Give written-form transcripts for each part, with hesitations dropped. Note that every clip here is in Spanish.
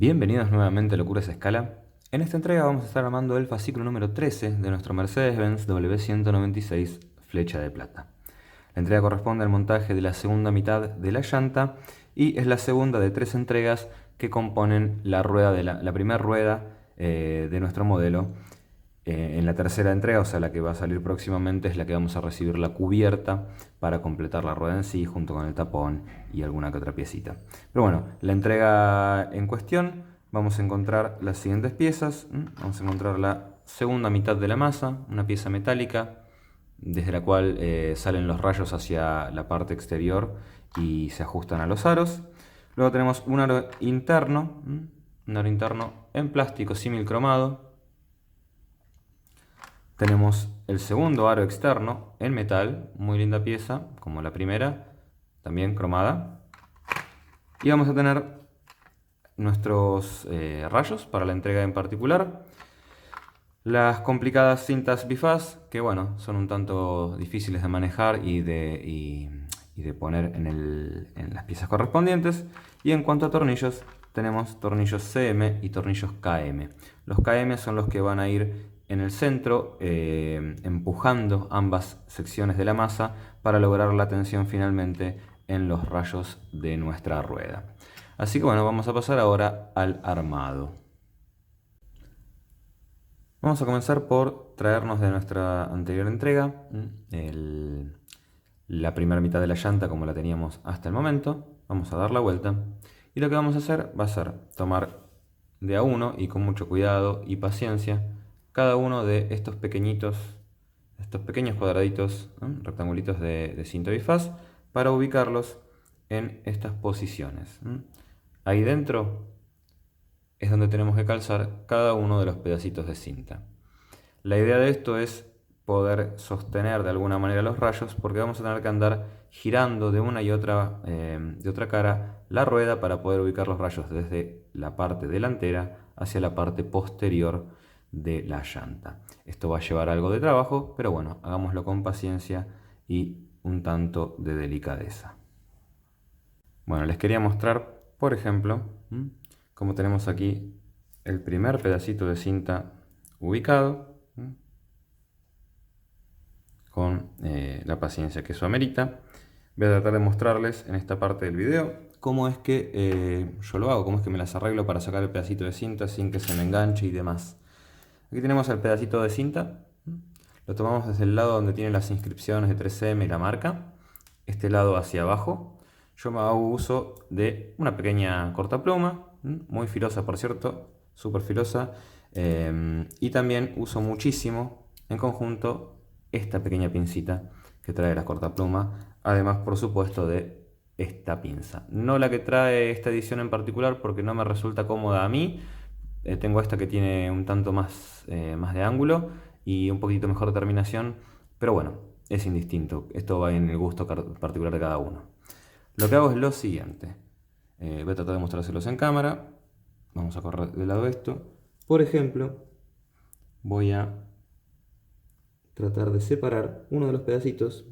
Bienvenidos nuevamente a Locuras a Escala. En esta entrega vamos a estar armando el fascículo número 13 de nuestro Mercedes-Benz W196 Flecha de Plata. La entrega corresponde al montaje de la segunda mitad de la llanta y es la segunda de 3 entregas que componen la rueda de la primera rueda de nuestro modelo. En la tercera entrega, o sea la que va a salir próximamente, es la que vamos a recibir la cubierta para completar la rueda en sí, junto con el tapón y alguna que otra piecita. Pero bueno, la entrega en cuestión, vamos a encontrar las siguientes piezas. Vamos a encontrar la segunda mitad de la masa, una pieza metálica, desde la cual salen los rayos hacia la parte exterior y se ajustan a los aros. Luego tenemos un aro interno en plástico símil cromado. Tenemos el segundo aro externo en metal, muy linda pieza, como la primera, también cromada. Y vamos a tener nuestros rayos para la entrega en particular. Las complicadas cintas bifaz, que bueno, son un tanto difíciles de manejar y de poner en las piezas correspondientes. Y en cuanto a tornillos, tenemos tornillos CM y tornillos KM. Los KM son los que van a ir en el centro, empujando ambas secciones de la masa para lograr la tensión finalmente en los rayos de nuestra rueda. Así que bueno, vamos a pasar ahora al armado. Vamos a comenzar por traernos de nuestra anterior entrega la primera mitad de la llanta como la teníamos hasta el momento. Vamos a dar la vuelta y lo que vamos a hacer va a ser tomar de a uno y con mucho cuidado y paciencia cada uno de estos pequeños cuadraditos, rectangulitos de cinta bifaz, para ubicarlos en estas posiciones. Ahí dentro es donde tenemos que calzar cada uno de los pedacitos de cinta. La idea de esto es poder sostener de alguna manera los rayos, porque vamos a tener que andar girando de una y otra cara la rueda para poder ubicar los rayos desde la parte delantera hacia la parte posterior de la llanta. Esto va a llevar algo de trabajo, pero bueno, hagámoslo con paciencia y un tanto de delicadeza. Bueno, les quería mostrar, por ejemplo, como tenemos aquí el primer pedacito de cinta ubicado, con la paciencia que eso amerita. Voy a tratar de mostrarles en esta parte del video cómo es que yo lo hago, cómo es que me las arreglo para sacar el pedacito de cinta sin que se me enganche y demás. Aquí tenemos el pedacito de cinta, lo tomamos desde el lado donde tiene las inscripciones de 3M y la marca, este lado hacia abajo. Yo me hago uso de una pequeña cortapluma, muy filosa por cierto, súper filosa, y también uso muchísimo en conjunto esta pequeña pincita que trae la cortapluma, además por supuesto de esta pinza. No la que trae esta edición en particular porque no me resulta cómoda a mí. Tengo esta que tiene un tanto más de ángulo y un poquito mejor de terminación, pero bueno, es indistinto. Esto va en el gusto particular de cada uno. Lo que hago es lo siguiente. Voy a tratar de mostrárselos en cámara. Vamos a correr de lado esto. Por ejemplo, voy a tratar de separar uno de los pedacitos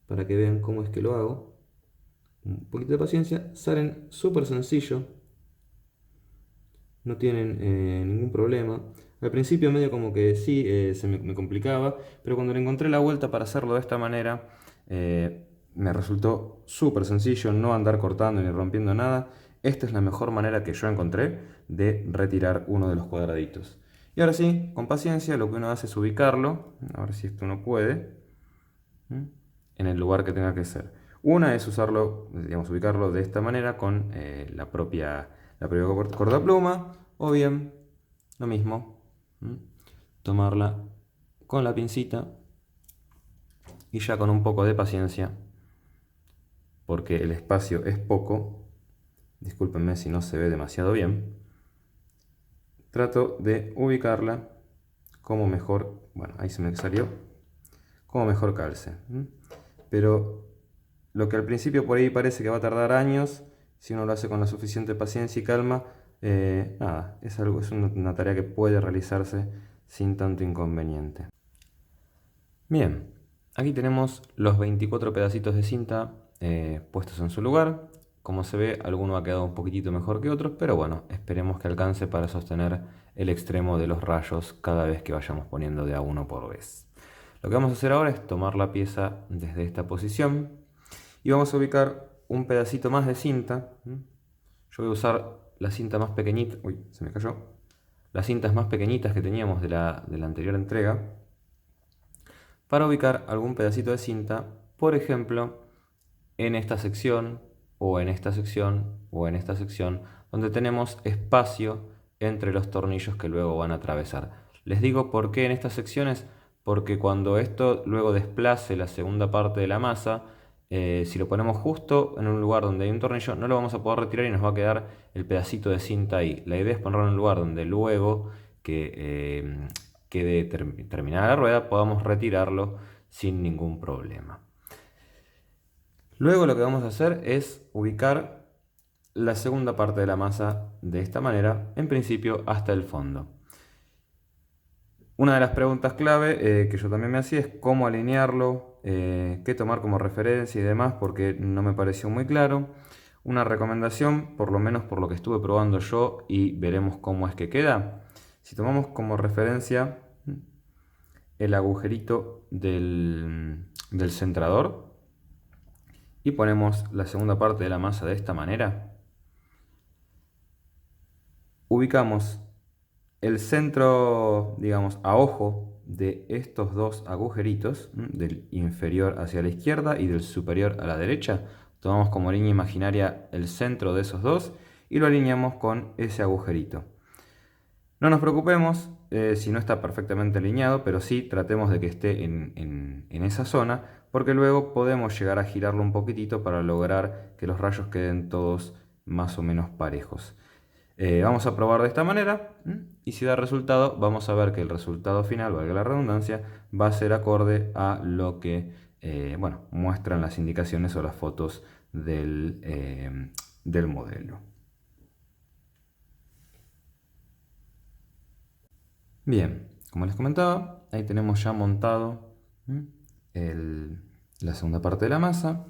para que vean cómo es que lo hago. Un poquito de paciencia. Salen súper sencillo. No tienen ningún problema. Al principio medio como que sí, se me complicaba, pero cuando le encontré la vuelta para hacerlo de esta manera, me resultó súper sencillo, no andar cortando ni rompiendo nada. Esta es la mejor manera que yo encontré de retirar uno de los cuadraditos. Y ahora sí, con paciencia, lo que uno hace es ubicarlo, a ver si esto uno puede, en el lugar que tenga que ser. Una es usarlo, digamos, ubicarlo de esta manera con la propia cortapluma, o bien lo mismo, tomarla con la pincita y ya con un poco de paciencia, porque el espacio es poco, discúlpenme si no se ve demasiado bien, trato de ubicarla como mejor, bueno, ahí se me salió, como mejor calce. Pero lo que al principio por ahí parece que va a tardar años, si uno lo hace con la suficiente paciencia y calma, nada, es una tarea que puede realizarse sin tanto inconveniente. Bien, aquí tenemos los 24 pedacitos de cinta puestos en su lugar. Como se ve, alguno ha quedado un poquitito mejor que otros, pero bueno, esperemos que alcance para sostener el extremo de los rayos cada vez que vayamos poniendo de a uno por vez. Lo que vamos a hacer ahora es tomar la pieza desde esta posición y vamos a ubicar un pedacito más de cinta. Yo voy a usar la cinta más pequeñita, uy, se me cayó, las cintas más pequeñitas que teníamos de la anterior entrega, para ubicar algún pedacito de cinta, por ejemplo, en esta sección, o en esta sección, o en esta sección, donde tenemos espacio entre los tornillos que luego van a atravesar. Les digo por qué en estas secciones, porque cuando esto luego desplace la segunda parte de la masa, si lo ponemos justo en un lugar donde hay un tornillo, no lo vamos a poder retirar y nos va a quedar el pedacito de cinta ahí. La idea es ponerlo en un lugar donde luego que quede terminada la rueda podamos retirarlo sin ningún problema. Luego lo que vamos a hacer es ubicar la segunda parte de la masa de esta manera, en principio hasta el fondo. Una de las preguntas clave que yo también me hacía es cómo alinearlo, qué tomar como referencia y demás, porque no me pareció muy claro. Una recomendación, por lo menos por lo que estuve probando yo, y veremos cómo es que queda. Si tomamos como referencia el agujerito del centrador y ponemos la segunda parte de la masa de esta manera, ubicamos el centro, digamos, a ojo de estos dos agujeritos, del inferior hacia la izquierda y del superior a la derecha. Tomamos como línea imaginaria el centro de esos dos y lo alineamos con ese agujerito. No nos preocupemos si no está perfectamente alineado, pero sí tratemos de que esté en esa zona, porque luego podemos llegar a girarlo un poquitito para lograr que los rayos queden todos más o menos parejos. Vamos a probar de esta manera y si da resultado, vamos a ver que el resultado final, valga la redundancia, va a ser acorde a lo que bueno, muestran las indicaciones o las fotos del modelo. Bien, como les comentaba, ahí tenemos ya montado la segunda parte de la masa,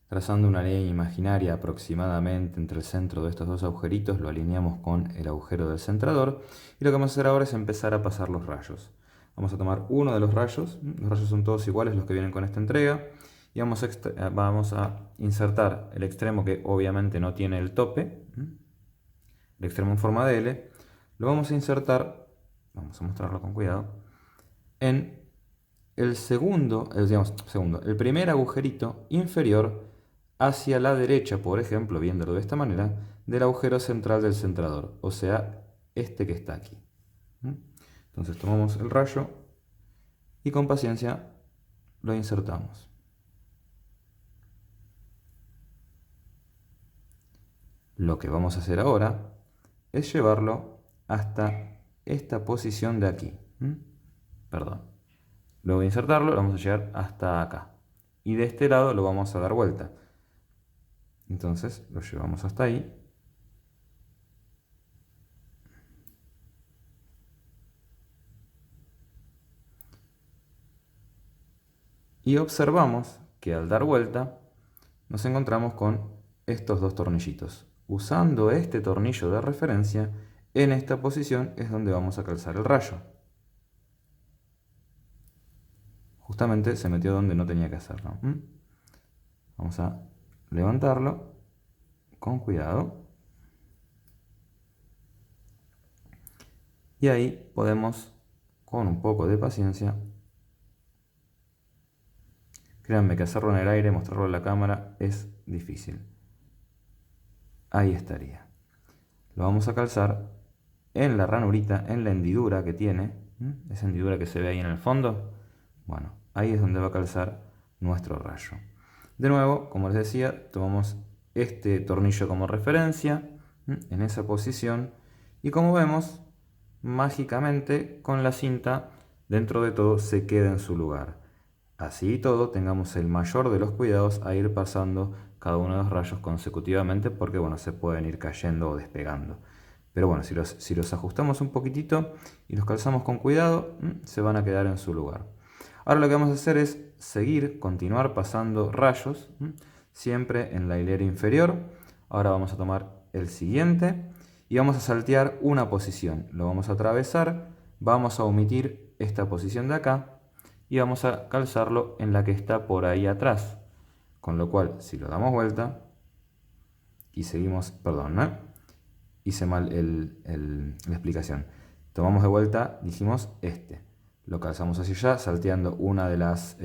trazando una línea imaginaria aproximadamente entre el centro de estos dos agujeritos, lo alineamos con el agujero del centrador y lo que vamos a hacer ahora es empezar a pasar los rayos. Vamos a tomar uno de los rayos son todos iguales los que vienen con esta entrega, y vamos a insertar el extremo que obviamente no tiene el tope, el extremo en forma de L, lo vamos a insertar, vamos a mostrarlo con cuidado, en el el primer agujerito inferior hacia la derecha, por ejemplo, viéndolo de esta manera, del agujero central del centrador, o sea, este que está aquí. Entonces tomamos el rayo y con paciencia lo insertamos. Lo que vamos a hacer ahora es llevarlo hasta esta posición de aquí. Perdón. Luego de insertarlo, lo vamos a llevar hasta acá. Y de este lado lo vamos a dar vuelta. Entonces lo llevamos hasta ahí. Y observamos que al dar vuelta nos encontramos con estos dos tornillitos. Usando este tornillo de referencia, en esta posición es donde vamos a calzar el rayo. Justamente se metió donde no tenía que hacerlo. Vamos a levantarlo con cuidado. Y ahí podemos, con un poco de paciencia, créanme que hacerlo en el aire, mostrarlo en la cámara, es difícil. Ahí estaría. Lo vamos a calzar en la ranurita, en la hendidura que tiene, esa hendidura que se ve ahí en el fondo. Bueno, ahí es donde va a calzar nuestro rayo. De nuevo, como les decía, tomamos este tornillo como referencia en esa posición y como vemos, mágicamente con la cinta dentro de todo se queda en su lugar. Así y todo, tengamos el mayor de los cuidados a ir pasando cada uno de los rayos consecutivamente, porque bueno, se pueden ir cayendo o despegando. Pero bueno, si los ajustamos un poquitito y los calzamos con cuidado, se van a quedar en su lugar. Ahora lo que vamos a hacer es continuar pasando rayos, siempre en la hilera inferior. Ahora vamos a tomar el siguiente y vamos a saltear una posición. Lo vamos a atravesar, vamos a omitir esta posición de acá y vamos a calzarlo en la que está por ahí atrás. Con lo cual, si lo damos vuelta y seguimos, perdón, ¿no? Hice mal la explicación. Tomamos de vuelta, dijimos este. Lo calzamos hacia allá, salteando una de las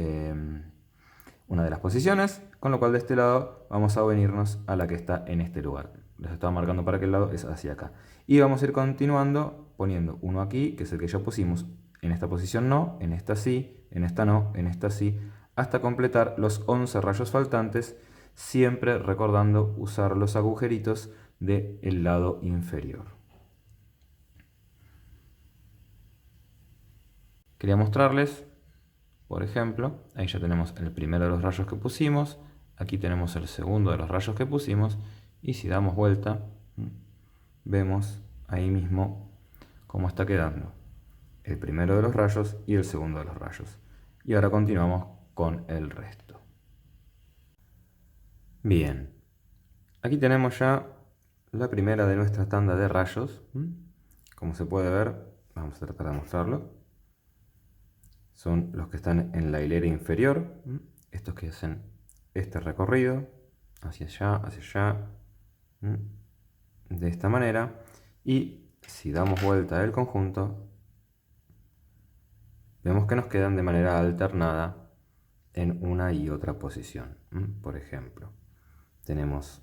posiciones, con lo cual de este lado vamos a venirnos a la que está en este lugar. Les estaba marcando para qué lado, es hacia acá. Y vamos a ir continuando poniendo uno aquí, que es el que ya pusimos. En esta posición no, en esta sí, en esta no, en esta sí, hasta completar los 11 rayos faltantes, siempre recordando usar los agujeritos del lado inferior. Quería mostrarles, por ejemplo, ahí ya tenemos el primero de los rayos que pusimos, aquí tenemos el segundo de los rayos que pusimos, y si damos vuelta, vemos ahí mismo cómo está quedando el primero de los rayos y el segundo de los rayos. Y ahora continuamos con el resto. Bien, aquí tenemos ya la primera de nuestra tanda de rayos. Como se puede ver, vamos a tratar de mostrarlo. Son los que están en la hilera inferior, estos que hacen este recorrido, hacia allá, de esta manera. Y si damos vuelta al conjunto, vemos que nos quedan de manera alternada en una y otra posición. Por ejemplo, tenemos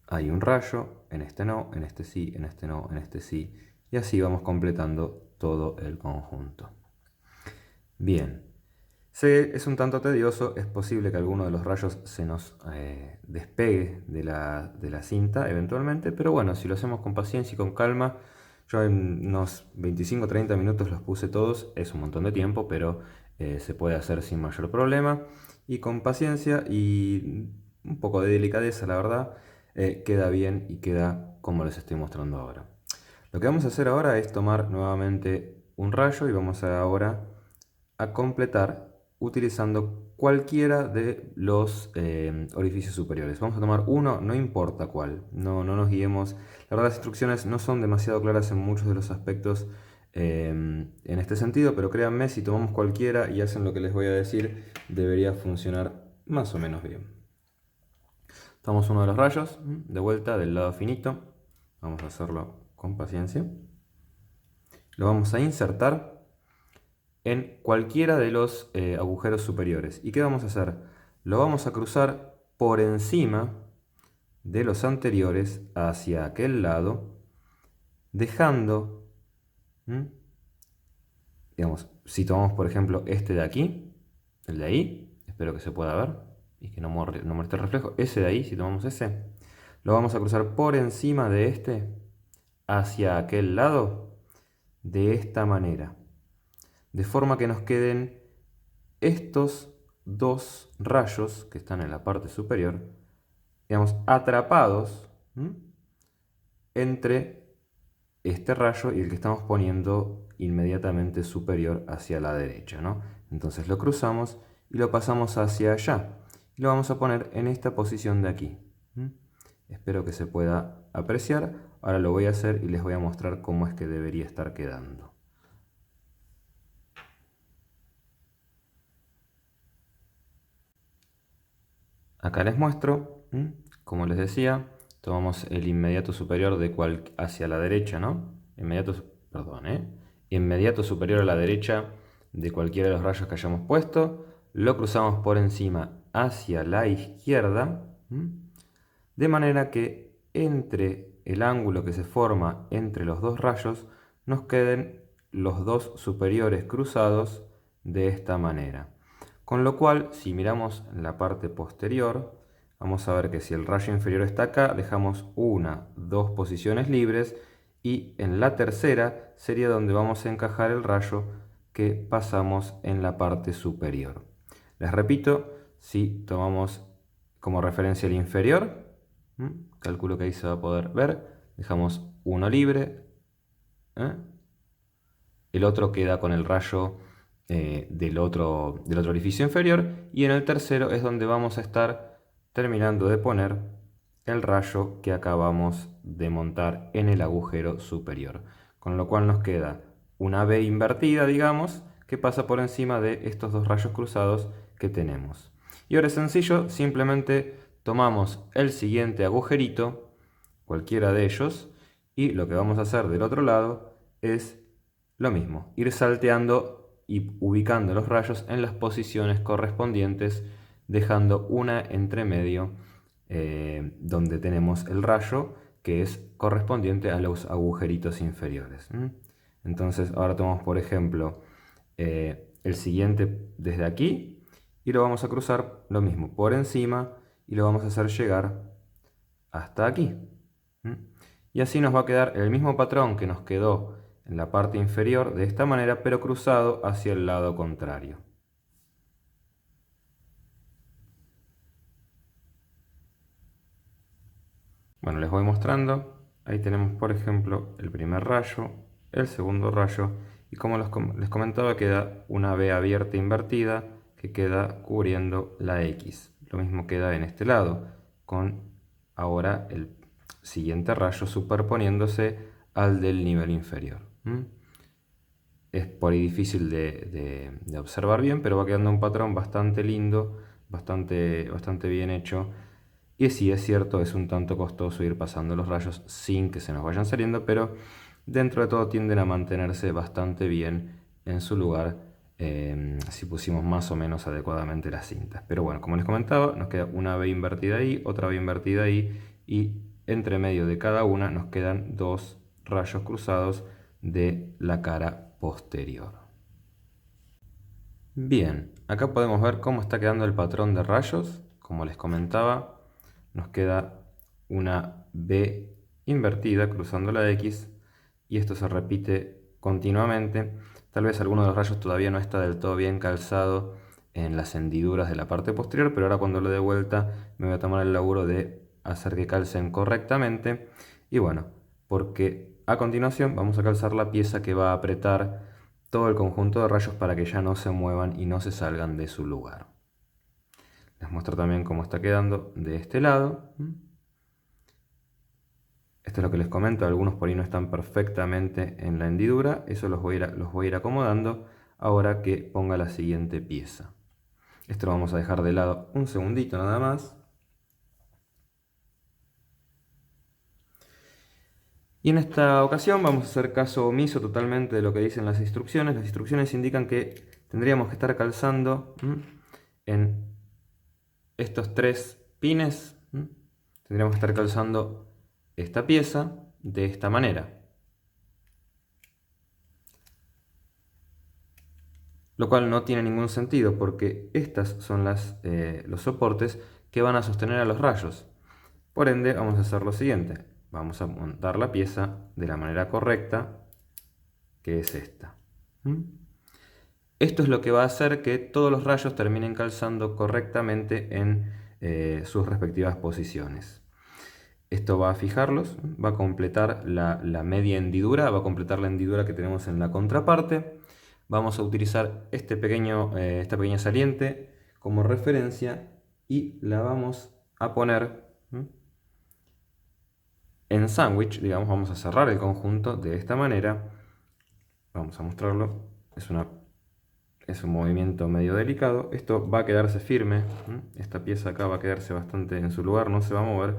ahí un rayo, en este no, en este sí, en este no, en este sí, y así vamos completando todo el conjunto. Bien, es un tanto tedioso, es posible que alguno de los rayos se nos despegue de la cinta eventualmente, pero bueno, si lo hacemos con paciencia y con calma, yo en unos 25-30 minutos los puse todos, es un montón de tiempo, pero se puede hacer sin mayor problema, y con paciencia y un poco de delicadeza, la verdad, queda bien y queda como les estoy mostrando ahora. Lo que vamos a hacer ahora es tomar nuevamente un rayo y vamos ahora a completar utilizando cualquiera de los orificios superiores. Vamos a tomar uno, no importa cuál, no nos guiemos. La verdad, las instrucciones no son demasiado claras en muchos de los aspectos en este sentido, pero créanme, si tomamos cualquiera y hacen lo que les voy a decir, debería funcionar más o menos bien. Tomamos uno de los rayos, de vuelta del lado finito, vamos a hacerlo con paciencia. Lo vamos a insertar en cualquiera de los agujeros superiores. ¿Y qué vamos a hacer? Lo vamos a cruzar por encima de los anteriores hacia aquel lado, dejando, digamos, si tomamos por ejemplo este de aquí, el de ahí, espero que se pueda ver y que no moleste el reflejo, ese de ahí, si tomamos ese, lo vamos a cruzar por encima de este hacia aquel lado de esta manera, de forma que nos queden estos dos rayos que están en la parte superior, digamos, atrapados entre este rayo y el que estamos poniendo inmediatamente superior hacia la derecha, ¿no? Entonces lo cruzamos y lo pasamos hacia allá. Y lo vamos a poner en esta posición de aquí. Espero que se pueda apreciar. Ahora lo voy a hacer y les voy a mostrar cómo es que debería estar quedando. Acá les muestro, como les decía, tomamos el inmediato superior hacia la derecha, ¿no? Inmediato superior a la derecha de cualquiera de los rayos que hayamos puesto, lo cruzamos por encima hacia la izquierda, de manera que entre el ángulo que se forma entre los dos rayos nos queden los dos superiores cruzados de esta manera. Con lo cual, si miramos la parte posterior, vamos a ver que si el rayo inferior está acá, dejamos dos posiciones libres, y en la tercera sería donde vamos a encajar el rayo que pasamos en la parte superior. Les repito, si tomamos como referencia el inferior, calculo que ahí se va a poder ver, dejamos uno libre, el otro queda con el rayo del otro orificio inferior, y en el tercero es donde vamos a estar terminando de poner el rayo que acabamos de montar en el agujero superior. Con lo cual nos queda una B invertida, digamos, que pasa por encima de estos dos rayos cruzados que tenemos. Y ahora es sencillo, simplemente tomamos el siguiente agujerito, cualquiera de ellos, y lo que vamos a hacer del otro lado es lo mismo, ir salteando y ubicando los rayos en las posiciones correspondientes, dejando una entre medio donde tenemos el rayo que es correspondiente a los agujeritos inferiores. Entonces ahora tomamos por ejemplo el siguiente desde aquí y lo vamos a cruzar lo mismo por encima y lo vamos a hacer llegar hasta aquí. Y así nos va a quedar el mismo patrón que nos quedó en la parte inferior de esta manera, pero cruzado hacia el lado contrario. Bueno, les voy mostrando. Ahí tenemos, por ejemplo, el primer rayo, el segundo rayo, y como les comentaba, queda una B abierta invertida que queda cubriendo la X. Lo mismo queda en este lado, con ahora el siguiente rayo superponiéndose al del nivel inferior. Es por ahí difícil de observar bien, pero va quedando un patrón bastante lindo, bastante bien hecho. Y sí, es cierto, es un tanto costoso ir pasando los rayos sin que se nos vayan saliendo, pero dentro de todo tienden a mantenerse bastante bien en su lugar si pusimos más o menos adecuadamente las cintas. Pero bueno, como les comentaba, nos queda una B invertida ahí, otra B invertida ahí, y entre medio de cada una nos quedan dos rayos cruzados de la cara posterior. Bien, acá podemos ver cómo está quedando el patrón de rayos. Como les comentaba, nos queda una B invertida cruzando la X y esto se repite continuamente. Tal vez alguno de los rayos todavía no está del todo bien calzado en las hendiduras de la parte posterior, pero ahora cuando lo dé vuelta me voy a tomar el laburo de hacer que calcen correctamente. Y bueno, porque a continuación vamos a calzar la pieza que va a apretar todo el conjunto de rayos para que ya no se muevan y no se salgan de su lugar. Les muestro también cómo está quedando de este lado. Esto es lo que les comento, algunos por ahí no están perfectamente en la hendidura, eso los voy a ir acomodando ahora que ponga la siguiente pieza. Esto lo vamos a dejar de lado un segundito nada más. Y en esta ocasión vamos a hacer caso omiso totalmente de lo que dicen las instrucciones. Las instrucciones indican que tendríamos que estar calzando en estos tres pines. Tendríamos que estar calzando esta pieza de esta manera. Lo cual no tiene ningún sentido porque estas son los soportes que van a sostener a los rayos. Por ende vamos a hacer lo siguiente. Vamos a montar la pieza de la manera correcta, que es esta. Esto es lo que va a hacer que todos los rayos terminen calzando correctamente en sus respectivas posiciones. Esto va a fijarlos, va a completar la media hendidura, va a completar la hendidura que tenemos en la contraparte. Vamos a utilizar esta pequeña saliente como referencia y la vamos a poner en sándwich, digamos, vamos a cerrar el conjunto de esta manera. Vamos a mostrarlo, es un movimiento medio delicado. Esto va a quedarse firme, esta pieza acá va a quedarse bastante en su lugar, no se va a mover,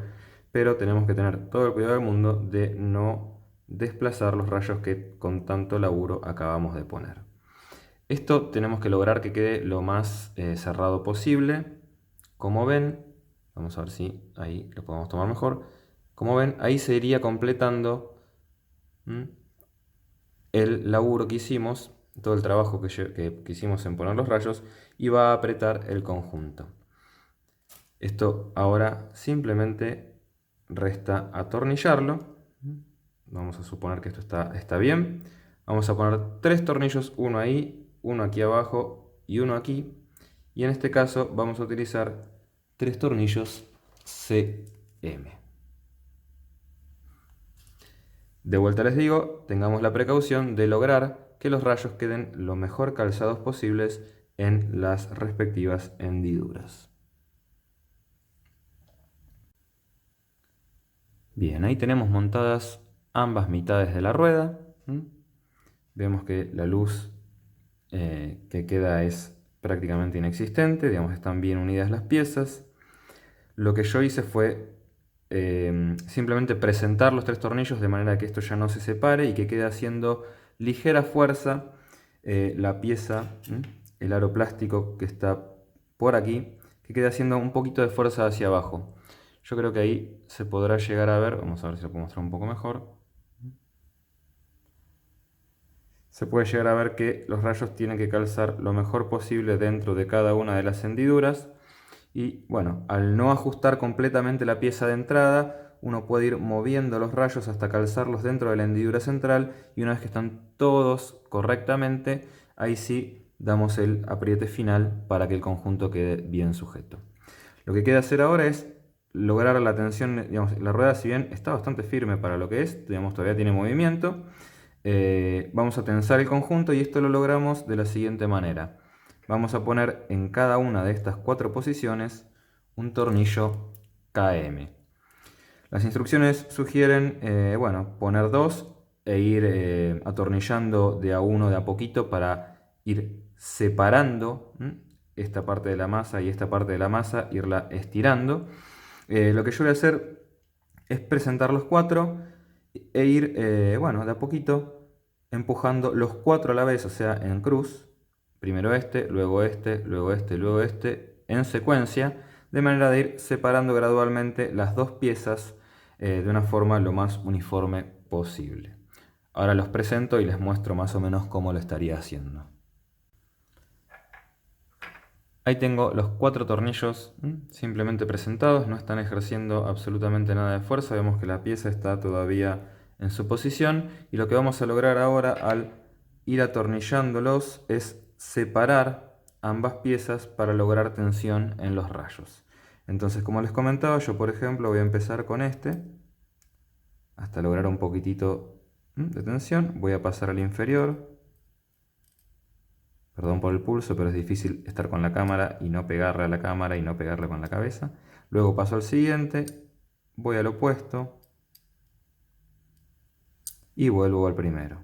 pero tenemos que tener todo el cuidado del mundo de no desplazar los rayos que con tanto laburo acabamos de poner. Esto tenemos que lograr que quede lo más cerrado posible. Como ven, vamos a ver si ahí lo podemos tomar mejor. Como ven, ahí se iría completando el laburo que hicimos, todo el trabajo que hicimos en poner los rayos, y va a apretar el conjunto. Esto ahora simplemente resta atornillarlo. Vamos a suponer que esto está bien. Vamos a poner 3 tornillos, uno ahí, uno aquí abajo y uno aquí. Y en este caso vamos a utilizar 3 tornillos CM. De vuelta les digo, tengamos la precaución de lograr que los rayos queden lo mejor calzados posibles en las respectivas hendiduras. Bien, ahí tenemos montadas ambas mitades de la rueda. Vemos que la luz que queda es prácticamente inexistente, digamos, están bien unidas las piezas. Lo que yo hice fue simplemente presentar los 3 tornillos de manera que esto ya no se separe y que quede haciendo ligera fuerza la pieza, el aro plástico que está por aquí, que quede haciendo un poquito de fuerza hacia abajo. Yo creo que ahí se podrá llegar a ver, vamos a ver si lo puedo mostrar un poco mejor. Se puede llegar a ver que los rayos tienen que calzar lo mejor posible dentro de cada una de las hendiduras. Y bueno, al no ajustar completamente la pieza de entrada, uno puede ir moviendo los rayos hasta calzarlos dentro de la hendidura central, y una vez que están todos correctamente, ahí sí damos el apriete final para que el conjunto quede bien sujeto. Lo que queda hacer ahora es lograr la tensión, digamos, la rueda, si bien está bastante firme para lo que es, digamos, todavía tiene movimiento, vamos a tensar el conjunto, y esto lo logramos de la siguiente manera. Vamos a poner en cada una de estas 4 posiciones un tornillo KM. Las instrucciones sugieren bueno, poner 2 e ir atornillando de a uno de a poquito para ir separando esta parte de la masa y esta parte de la masa, irla estirando. Lo que yo voy a hacer es presentar los 4 e ir bueno, de a poquito empujando los 4 a la vez, o sea, en cruz. Primero este, luego este, luego este, luego este, en secuencia, de manera de ir separando gradualmente las 2 piezas de una forma lo más uniforme posible. Ahora los presento y les muestro más o menos cómo lo estaría haciendo. Ahí tengo los 4 tornillos simplemente presentados, no están ejerciendo absolutamente nada de fuerza. Vemos que la pieza está todavía en su posición, y lo que vamos a lograr ahora al ir atornillándolos es separar ambas piezas para lograr tensión en los rayos. Entonces, como les comentaba, yo por ejemplo voy a empezar con este hasta lograr un poquitito de tensión. Voy a pasar al inferior. Perdón por el pulso, pero es difícil estar con la cámara y no pegarle a la cámara y no pegarle con la cabeza. Luego paso al siguiente, voy al opuesto y vuelvo al primero.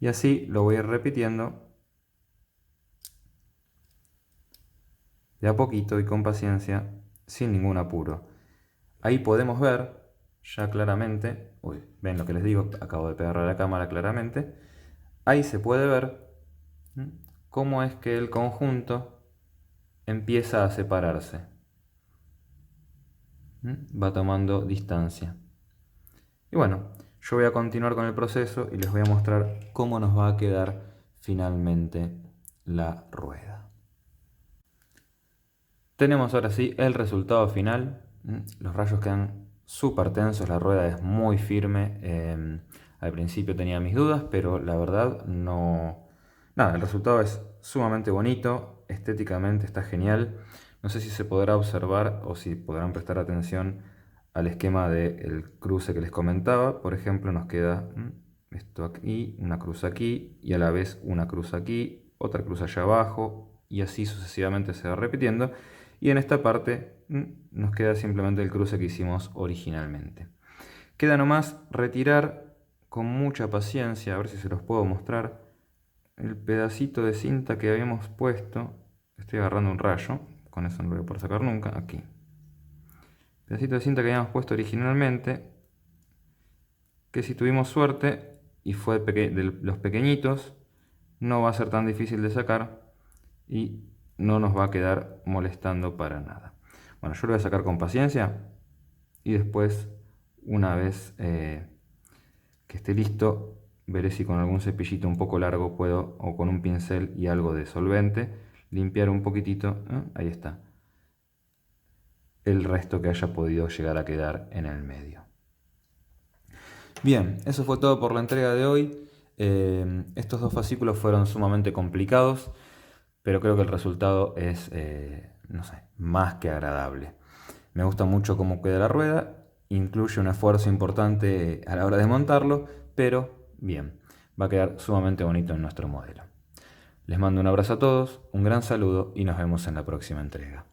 Y así lo voy a ir repitiendo de a poquito y con paciencia, sin ningún apuro. Ahí podemos ver ya claramente, ven lo que les digo, acabo de pegarle a la cámara claramente. Ahí se puede ver cómo es que el conjunto empieza a separarse. Va tomando distancia. Y bueno, yo voy a continuar con el proceso y les voy a mostrar cómo nos va a quedar finalmente la rueda. Tenemos ahora sí el resultado final. Los rayos quedan súper tensos, la rueda es muy firme. Al principio tenía mis dudas, pero la verdad no... Nada, el resultado es sumamente bonito, estéticamente está genial. No sé si se podrá observar o si podrán prestar atención al esquema del cruce que les comentaba. Por ejemplo, nos queda esto aquí, una cruz aquí, y a la vez una cruz aquí, otra cruz allá abajo, y así sucesivamente se va repitiendo. Y en esta parte nos queda simplemente el cruce que hicimos originalmente. Queda nomás retirar con mucha paciencia, a ver si se los puedo mostrar, el pedacito de cinta que habíamos puesto. Estoy agarrando un rayo, con eso no lo voy a poder sacar nunca. Aquí, pedacito de cinta que habíamos puesto originalmente, que si tuvimos suerte y fue de los pequeñitos, no va a ser tan difícil de sacar y no nos va a quedar molestando para nada. Bueno, yo lo voy a sacar con paciencia y después, una vez que esté listo, veré si con algún cepillito un poco largo puedo, o con un pincel y algo de solvente, limpiar un poquitito, ahí está, el resto que haya podido llegar a quedar en el medio. Bien, eso fue todo por la entrega de hoy. Estos 2 fascículos fueron sumamente complicados, pero creo que el resultado es, no sé, más que agradable. Me gusta mucho cómo queda la rueda, incluye un esfuerzo importante a la hora de montarlo, pero bien, va a quedar sumamente bonito en nuestro modelo. Les mando un abrazo a todos, un gran saludo y nos vemos en la próxima entrega.